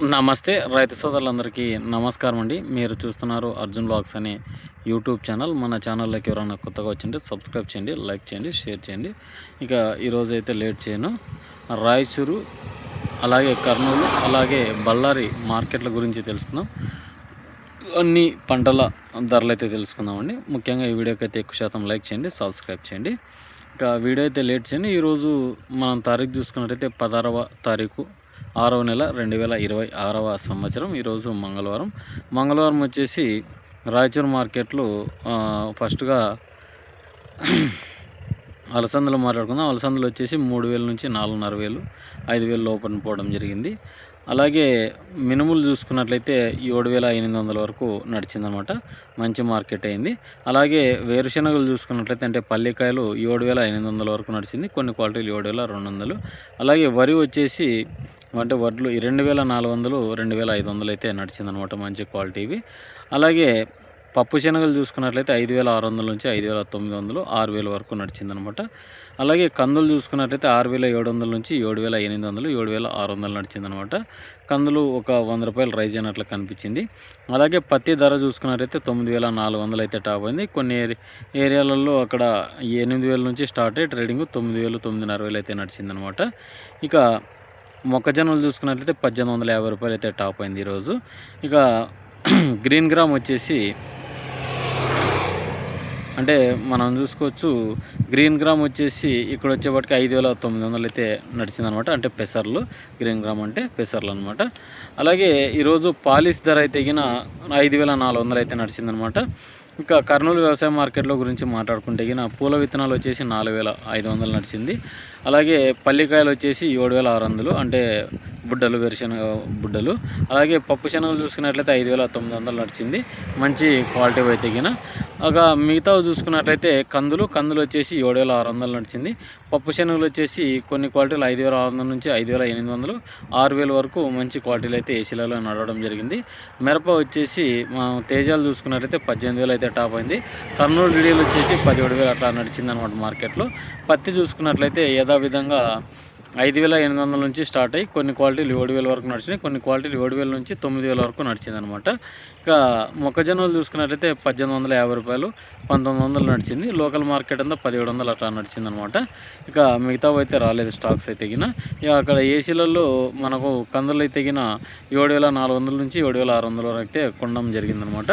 నమస్తే రైతు సోదరులందరికీ నమస్కారం అండి. మీరు చూస్తున్నారు అర్జున్ బ్లాగ్స్ అనే యూట్యూబ్ ఛానల్. మన ఛానల్లోకి ఎవరైనా కొత్తగా వచ్చింటే సబ్స్క్రైబ్ చేయండి, లైక్ చేయండి, షేర్ చేయండి. ఇక ఈరోజు అయితే లేట్ చేయను. రాయచూరు అలాగే కర్నూలు అలాగే బళ్ళారి మార్కెట్ల గురించి తెలుసుకుందాం. అన్ని పంటల ధరలు అయితే తెలుసుకుందామండి. ముఖ్యంగా ఈ వీడియోకి అయితే ఎక్కువ శాతం లైక్ చేయండి, సబ్స్క్రైబ్ చేయండి. ఇక వీడియో అయితే లేట్ చేయండి. ఈరోజు మనం తారీఖు చూసుకున్నట్టయితే 16వ తారీఖు 6వ నెల 2026వ సంవత్సరం. ఈరోజు మంగళవారం వచ్చేసి రాయచూరు మార్కెట్లో ఫస్ట్గా అలసందలు మాట్లాడుకుందాం. అలసందలు వచ్చేసి 3,000 నుంచి 4,500, 5,000 లోపల పోవడం జరిగింది. అలాగే మినుములు చూసుకున్నట్లయితే 7,500 వరకు నడిచిందనమాట. మంచి మార్కెట్ అయింది. అలాగే వేరుశనగలు చూసుకున్నట్లయితే అంటే పల్లికాయలు 7,800 వరకు నడిచింది. కొన్ని క్వాలిటీలు 7,200. అలాగే వరి వచ్చేసి అంటే వడ్లు 2,400, 2,500 అయితే నడిచిందనమాట. మంచి క్వాలిటీవి. అలాగే పప్పు శనగలు చూసుకున్నట్లయితే 5,600 నుంచి 5,900, 6,000 వరకు నడిచిందనమాట. అలాగే కందులు చూసుకున్నట్లయితే 6,700 నుంచి 7,800, 7,600 నడిచిందనమాట. కందులు ఒక 100 రూపాయలు రైజ్ అయినట్లు కనిపించింది. అలాగే పత్తి ధర చూసుకున్నట్లయితే 9,400 అయితే టాప్ అయింది. కొన్ని ఏరియాలలో అక్కడ 8,000 నుంచి స్టార్ట్ అయ్యి ట్రేడింగ్ 9,000, 9,500 అయితే నడిచిందనమాట. ఇక మొక్కజొన్నలు చూసుకున్నట్లయితే 1,850 రూపాయలు అయితే టాప్ అయింది ఈరోజు. ఇక గ్రీన్ గ్రామ్ వచ్చేసి అంటే మనం చూసుకోవచ్చు. గ్రీన్ గ్రామ్ వచ్చేసి ఇక్కడ వచ్చేప్పటికి 5,900 అయితే నడిచిందనమాట. అంటే పెసర్లు, గ్రీన్ గ్రామ్ అంటే పెసర్లు అనమాట. అలాగే ఈరోజు పాలిష్ ధర అయితే 5,400 అయితే నడిచిందనమాట. ఇంకా కర్నూలు వ్యవసాయ మార్కెట్లో గురించి మాట్లాడుకుంటే పూల విత్తనాలు వచ్చేసి 4,500 నడిచింది. అలాగే పల్లికాయలు వచ్చేసి 7,600 అంటే బుడ్డలు, వేరుశనగ బుడ్డలు. అలాగే పప్పు శనగలు చూసుకున్నట్లయితే 5,900 నడిచింది. మంచి క్వాలిటీ అయితే ఒక మిగతా చూసుకున్నట్లయితే కందులు వచ్చేసి 7,600 నడిచింది. పప్పు శనగలు వచ్చేసి కొన్ని క్వాలిటీలు 5,600 నుంచి 5,800, 6,000 వరకు మంచి క్వాలిటీలు అయితే ఏసీలలో నడవడం జరిగింది. మిరప వచ్చేసి తేజాలు చూసుకున్నట్లయితే 18,000 అయితే టాప్ అయింది. కర్నూలు డీడీలు వచ్చేసి 17,000 అట్లా నడిచింది అనమాట మార్కెట్లో. పత్తి చూసుకున్నట్లయితే యథావిధంగా 5,800 నుంచి స్టార్ట్ అయ్యి కొన్ని క్వాలిటీలు 7,000 వరకు నడిచినాయి. కొన్ని క్వాలిటీలు 7,000 నుంచి 9,000 వరకు నడిచిందనమాట. ఇక మొక్కజొన్నలు చూసుకున్నట్లయితే 1,850 రూపాయలు, 1,900 నడిచింది. లోకల్ మార్కెట్ అంతా 1,700 అట్లా నడిచిందనమాట. ఇక మిగతా అయితే రాలేదు స్టాక్స్ అయితే ఇక అక్కడ ఏసీలలో మనకు కందులు అయితే 7,400 నుంచి 7,600 వరకు అయితే కొనడం జరిగిందనమాట.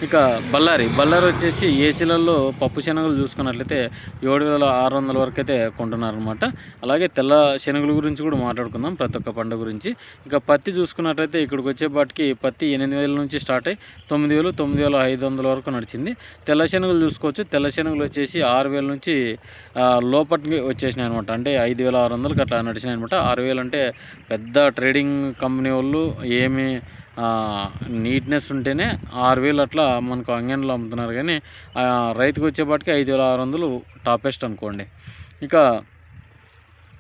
ఇక బళ్ళారి వచ్చేసి ఏసీలలో పప్పు శనగలు చూసుకున్నట్లయితే 7,600 వరకు అయితే కొంటున్నారనమాట. అలాగే తెల్ల శనగల గురించి కూడా మాట్లాడుకుందాం, ప్రతి ఒక్క పంట గురించి. ఇక పత్తి చూసుకున్నట్లయితే ఇక్కడికి వచ్చేపాటికి పత్తి 8,000 నుంచి స్టార్ట్ అయ్యి 9,000, 9,500 వరకు నడిచింది. తెల్ల శనగలు చూసుకోవచ్చు. తెల్ల శనగలు వచ్చేసి 6,000 నుంచి లోపలికి వచ్చేసినాయి అనమాట. అంటే 5,600కి అట్లా నడిచినాయి అనమాట. 6,000 అంటే పెద్ద ట్రేడింగ్ కంపెనీ వాళ్ళు ఏమి నీట్నెస్ ఉంటేనే 6,000 అట్లా మనకు అంగన్లో అమ్ముతున్నారు. కానీ రైతుకు వచ్చేపాటికి 5,600 టాపెస్ట్ అనుకోండి. ఇక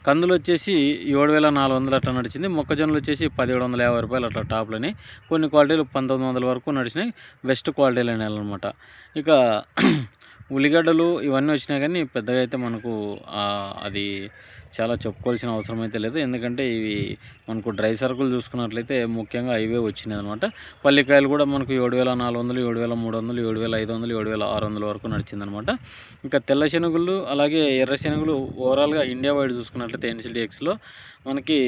కందులు వచ్చేసి 7,400 అట్లా నడిచింది. మొక్కజొన్నలు వచ్చేసి 1,750 రూపాయలు అట్లా టాప్లని. కొన్ని క్వాలిటీలు 1,900 వరకు నడిచినాయి. బెస్ట్ క్వాలిటీలు అనమాట. ఇక ఉల్లిగడ్డలు ఇవన్నీ వచ్చినాయి కానీ పెద్దగా అయితే మనకు అది చాలా చెప్పుకోవాల్సిన అవసరం అయితే లేదు. ఎందుకంటే ఇవి మనకు డ్రై సరుకులు చూసుకున్నట్లయితే ముఖ్యంగా ఇవే వచ్చినాయి అనమాట. పల్లికాయలు కూడా మనకు 7,400, 7,300, 7,500, 7,600 వరకు నడిచిందనమాట. ఇంకా తెల్ల శనగులు అలాగే ఎర్ర శనగులు ఓవరాల్గా ఇండియా వైడ్ చూసుకున్నట్లయితే NCDXలో మనకి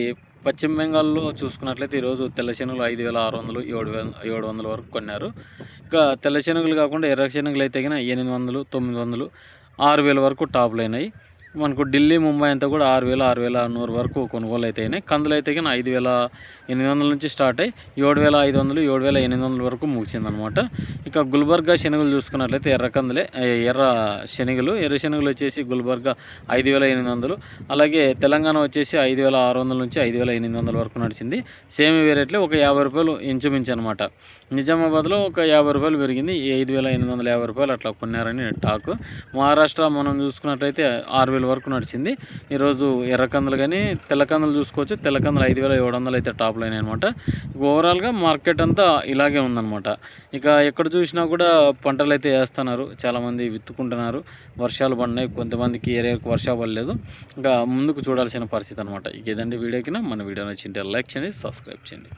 పశ్చిమ బెంగాల్లో చూసుకున్నట్లయితే ఈరోజు తెల్ల శనగలు 5,600, 7,700 వరకు కొన్నారు. ఇంకా తెల్ల శనగలు కాకుండా ఎర్ర శనగలు అయితే 800, 900, 6,000 వరకు టాప్లు అయినాయి. మనకు ఢిల్లీ, ముంబై అంతా కూడా 6,000, 6,100 వరకు కొనుగోలు అయితే అయినాయి. కందులు అయితే 5,800 నుంచి స్టార్ట్ అయ్యి 7,500, 7,800 వరకు ముగిసిందనమాట. ఇక గుల్బర్గా శనగలు చూసుకున్నట్లయితే ఎర్ర శనగలు వచ్చేసి గుల్బర్గా 5,800. అలాగే తెలంగాణ వచ్చేసి 5,600 నుంచి 5,800 వరకు నడిచింది. సేమ్ వేరేట్లే ఒక 50 రూపాయలు ఇంచుమించు అనమాట. నిజామాబాద్లో ఒక 50 రూపాయలు పెరిగింది. 5,850 రూపాయలు అట్లా కొన్నారని టాక్. మహారాష్ట్ర మనం చూసుకున్నట్లయితే 6,000 వరకు నడిచింది. ఈరోజు ఎర్రకందులు కానీ తెల్లకందులు చూసుకోవచ్చు. తెల్లకందులు 5,700 అయితే టాప్లు అయినాయి అనమాట. ఓవరాల్గా మార్కెట్ అంతా ఇలాగే ఉందన్నమాట. ఇక ఎక్కడ చూసినా కూడా పంటలు అయితే వేస్తున్నారు. చాలామంది విత్తుకుంటున్నారు. వర్షాలు పడినాయి, కొంతమందికి ఏరియాకు వర్షాలు పడలేదు. ఇంకా ముందుకు చూడాల్సిన పరిస్థితి అనమాట. ఇక ఏదండి వీడియోకి మన వీడియో నచ్చింటే లైక్ చేయండి, సబ్స్క్రైబ్ చేయండి.